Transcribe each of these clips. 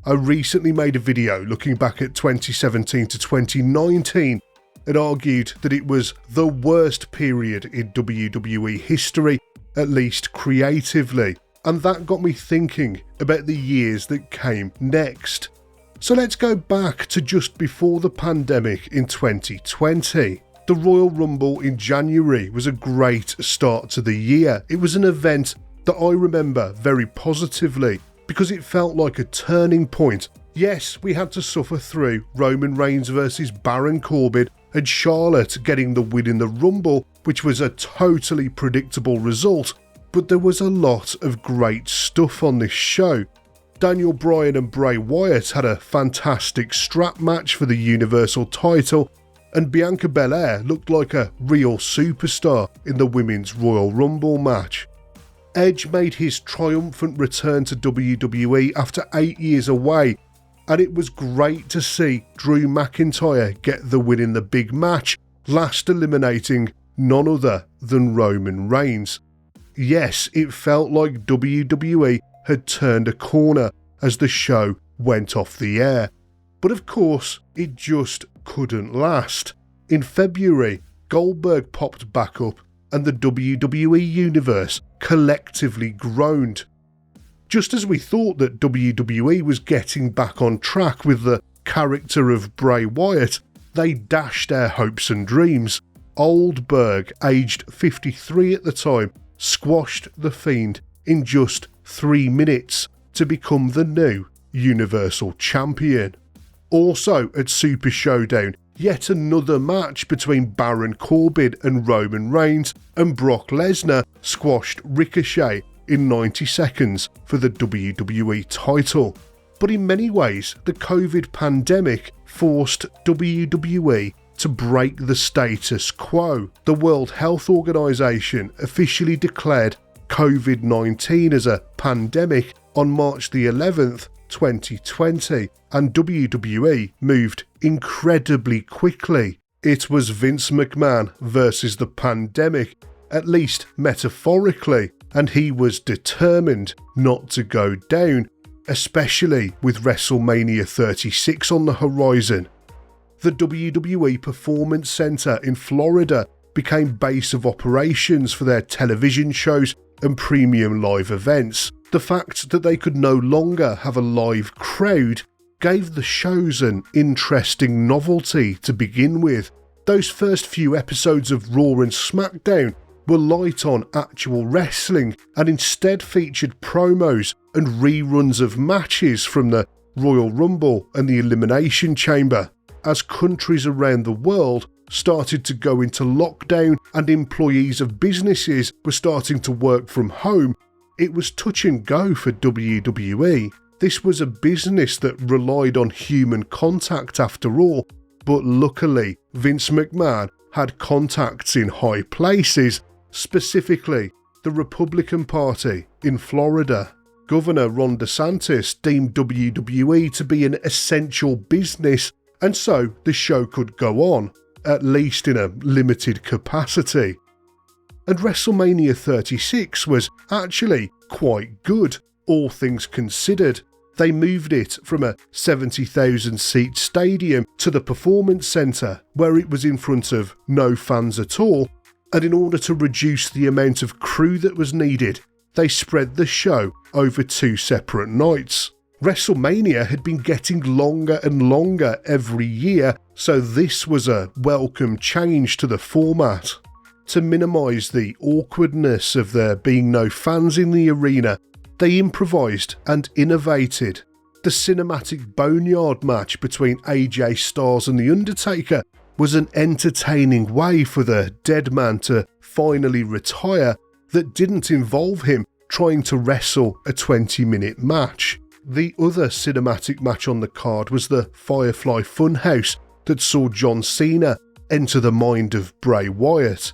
I recently made a video looking back at 2017 to 2019 and argued that it was the worst period in WWE history, at least creatively, and that got me thinking about the years that came next. So let's go back to just before the pandemic in 2020. The Royal Rumble in January was a great start to the year. It was an event that I remember very positively because it felt like a turning point. Yes, we had to suffer through Roman Reigns versus Baron Corbin and Charlotte getting the win in the Rumble, which was a totally predictable result, but there was a lot of great stuff on this show. Daniel Bryan and Bray Wyatt had a fantastic strap match for the Universal title, and Bianca Belair looked like a real superstar in the Women's Royal Rumble match. Edge made his triumphant return to WWE after 8 years away, and it was great to see Drew McIntyre get the win in the big match, last eliminating none other than Roman Reigns. Yes, it felt like WWE had turned a corner as the show went off the air. But of course, it just couldn't last. In February, Goldberg popped back up and the WWE Universe collectively groaned. Just as we thought that WWE was getting back on track with the character of Bray Wyatt, they dashed our hopes and dreams. Oldberg, aged 53 at the time, squashed The Fiend in just 3 minutes to become the new Universal Champion. Also at Super Showdown, yet another match between Baron Corbin and Roman Reigns, and Brock Lesnar squashed Ricochet in 90 seconds for the WWE title. But in many ways, the COVID pandemic forced WWE to break the status quo. The World Health Organization officially declared COVID-19 as a pandemic on March the 11th, 2020, and WWE moved incredibly quickly. It was Vince McMahon versus the pandemic, at least metaphorically, and he was determined not to go down, especially with WrestleMania 36 on the horizon. The WWE Performance Center in Florida became base of operations for their television shows and premium live events. The fact that they could no longer have a live crowd gave the shows an interesting novelty to begin with. Those first few episodes of Raw and Smackdown were light on actual wrestling and instead featured promos and reruns of matches from the Royal Rumble and the Elimination Chamber. As countries around the world started to go into lockdown and employees of businesses were starting to work from home, it was touch and go for WWE. This was a business that relied on human contact after all, but luckily Vince McMahon had contacts in high places, specifically the Republican Party in Florida. Governor Ron DeSantis deemed WWE to be an essential business, and so the show could go on, at least in a limited capacity. And WrestleMania 36 was actually quite good, all things considered. They moved it from a 70,000 seat stadium to the Performance Center, where it was in front of no fans at all, and in order to reduce the amount of crew that was needed, they spread the show over 2 separate nights. WrestleMania had been getting longer and longer every year, so this was a welcome change to the format. To minimise the awkwardness of there being no fans in the arena, they improvised and innovated. The cinematic Boneyard match between AJ Styles and The Undertaker was an entertaining way for the dead man to finally retire that didn't involve him trying to wrestle a 20-minute match. The other cinematic match on the card was the Firefly Funhouse that saw John Cena enter the mind of Bray Wyatt.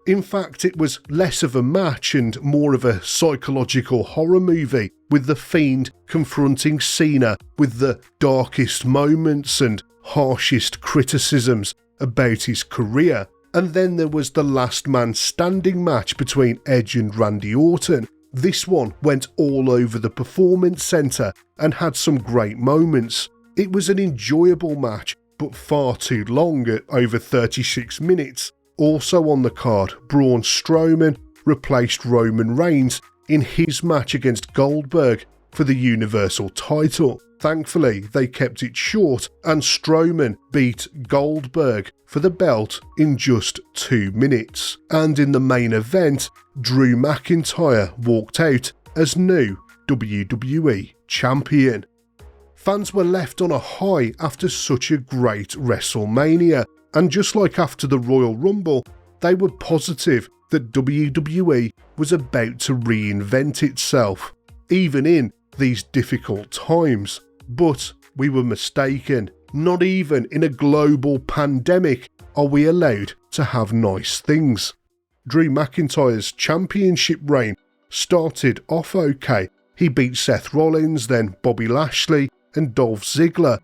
In fact, it was less of a match and more of a psychological horror movie, with The Fiend confronting Cena with the darkest moments and harshest criticisms about his career. And then there was the last man standing match between Edge and Randy Orton, This one went all over the Performance Centre and had some great moments. It was an enjoyable match, but far too long at over 36 minutes. Also on the card, Braun Strowman replaced Roman Reigns in his match against Goldberg for the Universal title. Thankfully, they kept it short and Strowman beat Goldberg for the belt in just 2 minutes. And in the main event, Drew McIntyre walked out as new WWE Champion. Fans were left on a high after such a great WrestleMania, and just like after the Royal Rumble, they were positive that WWE was about to reinvent itself, even in these difficult times. But we were mistaken. Not even in a global pandemic are we allowed to have nice things. Drew McIntyre's championship reign started off okay. He beat Seth Rollins, then Bobby Lashley and Dolph Ziggler.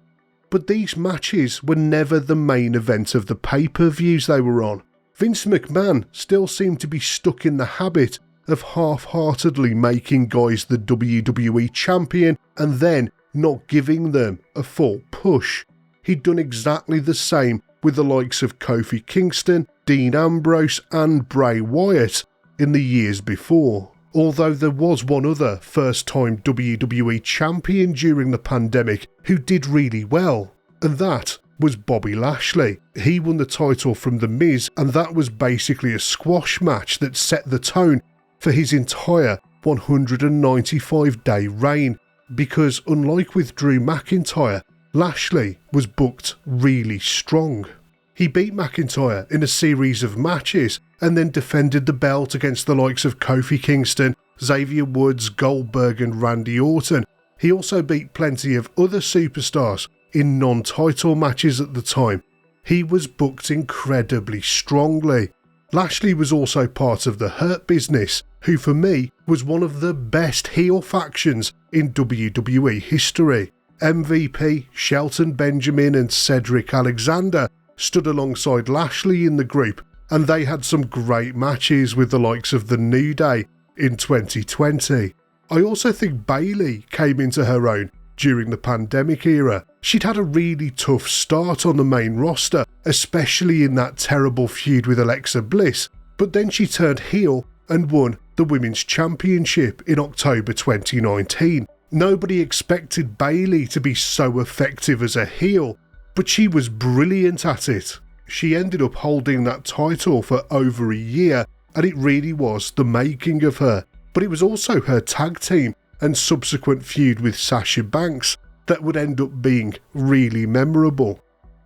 But these matches were never the main event of the pay-per-views they were on. Vince McMahon still seemed to be stuck in the habit of half-heartedly making guys the WWE champion and then not giving them a full push. He'd done exactly the same with the likes of Kofi Kingston, Dean Ambrose and Bray Wyatt in the years before. Although there was one other first-time WWE champion during the pandemic who did really well, and that was Bobby Lashley. He won the title from The Miz, and that was basically a squash match that set the tone for his entire 195-day reign, because unlike with Drew McIntyre, Lashley was booked really strong. He beat McIntyre in a series of matches and then defended the belt against the likes of Kofi Kingston, Xavier Woods, Goldberg and Randy Orton. He also beat plenty of other superstars in non-title matches at the time. He was booked incredibly strongly. Lashley was also part of the Hurt Business, who for me was one of the best heel factions in WWE history. MVP, Shelton Benjamin and Cedric Alexander stood alongside Lashley in the group, and they had some great matches with the likes of the New Day in 2020. I also think Bayley came into her own during the pandemic era. She'd had a really tough start on the main roster, especially in that terrible feud with Alexa Bliss, but then she turned heel and won the Women's Championship in October 2019. Nobody expected Bayley to be so effective as a heel, but she was brilliant at it. She ended up holding that title for over a year, and it really was the making of her. But it was also her tag team and subsequent feud with Sasha Banks that would end up being really memorable.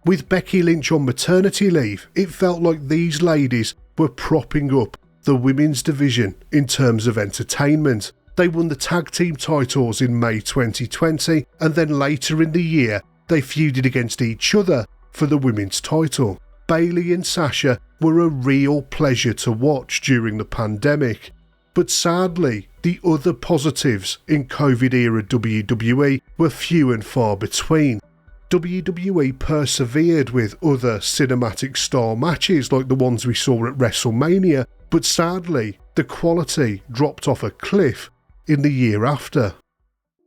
With Becky Lynch on maternity leave, it felt like these ladies were propping up the women's division in terms of entertainment. They won the tag team titles in May 2020, and then later in the year they feuded against each other for the women's title. Bayley and Sasha were a real pleasure to watch during the pandemic. But sadly, the other positives in COVID-era WWE were few and far between. WWE persevered with other cinematic style matches like the ones we saw at WrestleMania, but sadly, the quality dropped off a cliff in the year after.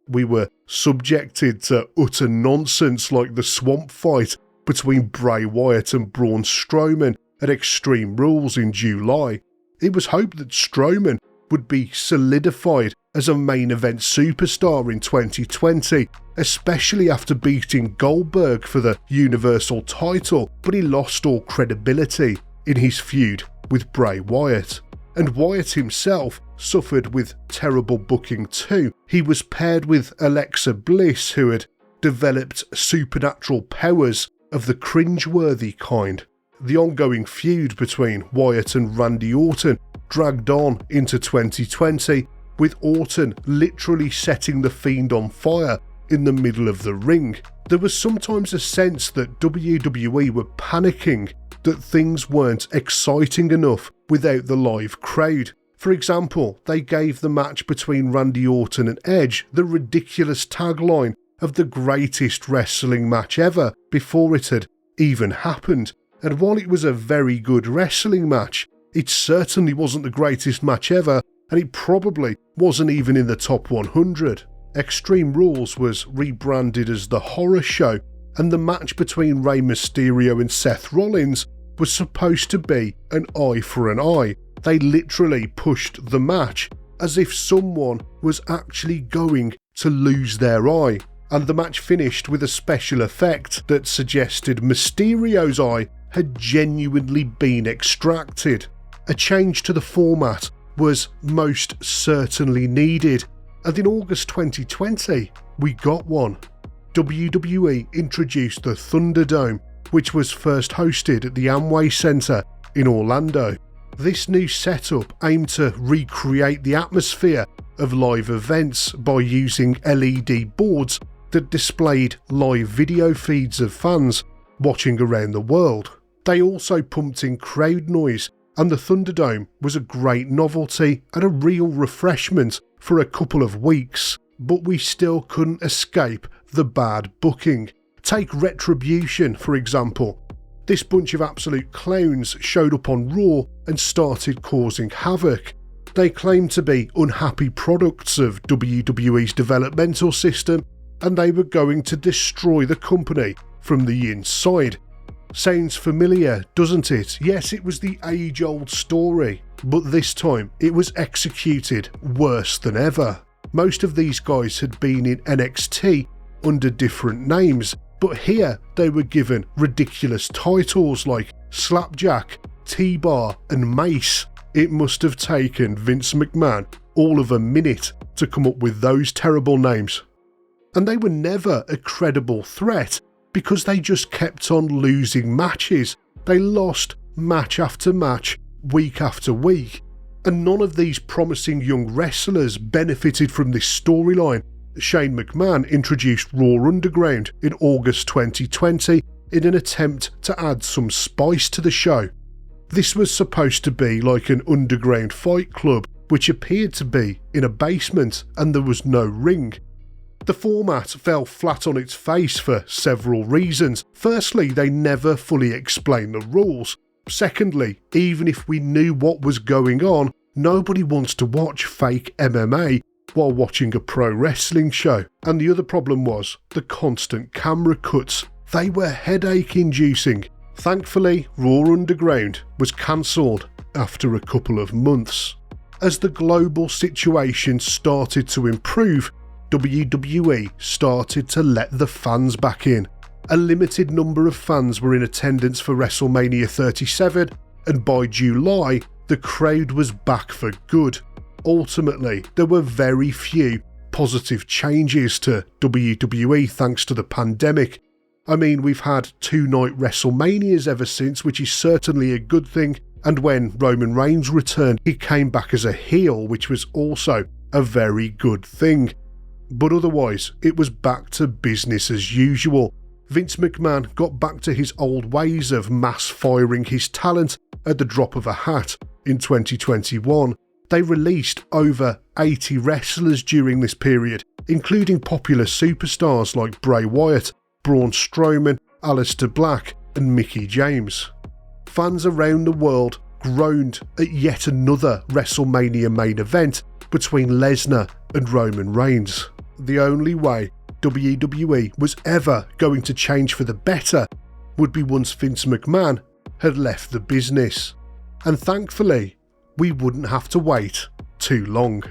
We were subjected to utter nonsense like the swamp fight between Bray Wyatt and Braun Strowman at Extreme Rules in July. It was hoped that Strowman would be solidified as a main event superstar in 2020, especially after beating Goldberg for the Universal title, but he lost all credibility in his feud with Bray Wyatt. And Wyatt himself suffered with terrible booking too. He was paired with Alexa Bliss, who had developed supernatural powers of the cringeworthy kind. The ongoing feud between Wyatt and Randy Orton dragged on into 2020, with Orton literally setting the Fiend on fire in the middle of the ring. There was sometimes a sense that WWE were panicking that things weren't exciting enough without the live crowd. For example, they gave the match between Randy Orton and Edge the ridiculous tagline of the greatest wrestling match ever before it had even happened. And while it was a very good wrestling match, it certainly wasn't the greatest match ever, and it probably wasn't even in the top 100. Extreme Rules was rebranded as The Horror Show, and the match between Rey Mysterio and Seth Rollins was supposed to be an eye for an eye. They literally pushed the match as if someone was actually going to lose their eye, and the match finished with a special effect that suggested Mysterio's eye had genuinely been extracted. A change to the format was most certainly needed, and in August 2020 we got one. WWE introduced the Thunderdome, which was first hosted at the Amway Center in Orlando. This new setup aimed to recreate the atmosphere of live events by using LED boards that displayed live video feeds of fans watching around the world. They also pumped in crowd noise, and the Thunderdome was a great novelty and a real refreshment for a couple of weeks, but we still couldn't escape the bad booking. Take Retribution, for example. This bunch of absolute clowns showed up on Raw and started causing havoc. They claimed to be unhappy products of WWE's developmental system, and they were going to destroy the company from the inside. Sounds familiar, doesn't it? Yes, it was the age-old story, but this time it was executed worse than ever. Most of these guys had been in NXT under different names, but here they were given ridiculous titles like Slapjack, T-Bar and Mace. It must have taken Vince McMahon all of a minute to come up with those terrible names. And they were never a credible threat because they just kept on losing matches. They lost match after match, week after week. And none of these promising young wrestlers benefited from this storyline. Shane McMahon introduced Raw Underground in August 2020 in an attempt to add some spice to the show. This was supposed to be like an underground fight club, which appeared to be in a basement, and there was no ring. The format fell flat on its face for several reasons. Firstly, they never fully explained the rules. Secondly, even if we knew what was going on, nobody wants to watch fake MMA while watching a pro wrestling show. And the other problem was the constant camera cuts. They were headache inducing. Thankfully, Raw Underground was cancelled after a couple of months. As the global situation started to improve, WWE started to let the fans back in. A limited number of fans were in attendance for WrestleMania 37, and by July, the crowd was back for good. Ultimately, there were very few positive changes to WWE thanks to the pandemic. I mean, we've had 2-night WrestleManias ever since, which is certainly a good thing, and when Roman Reigns returned, he came back as a heel, which was also a very good thing. But otherwise, it was back to business as usual. Vince McMahon got back to his old ways of mass firing his talent at the drop of a hat in 2021. They released over 80 wrestlers during this period, including popular superstars like Bray Wyatt, Braun Strowman, Aleister Black and Mickie James. Fans around the world groaned at yet another WrestleMania main event between Lesnar and Roman Reigns. The only way WWE was ever going to change for the better would be once Vince McMahon had left the business. And thankfully, we wouldn't have to wait too long.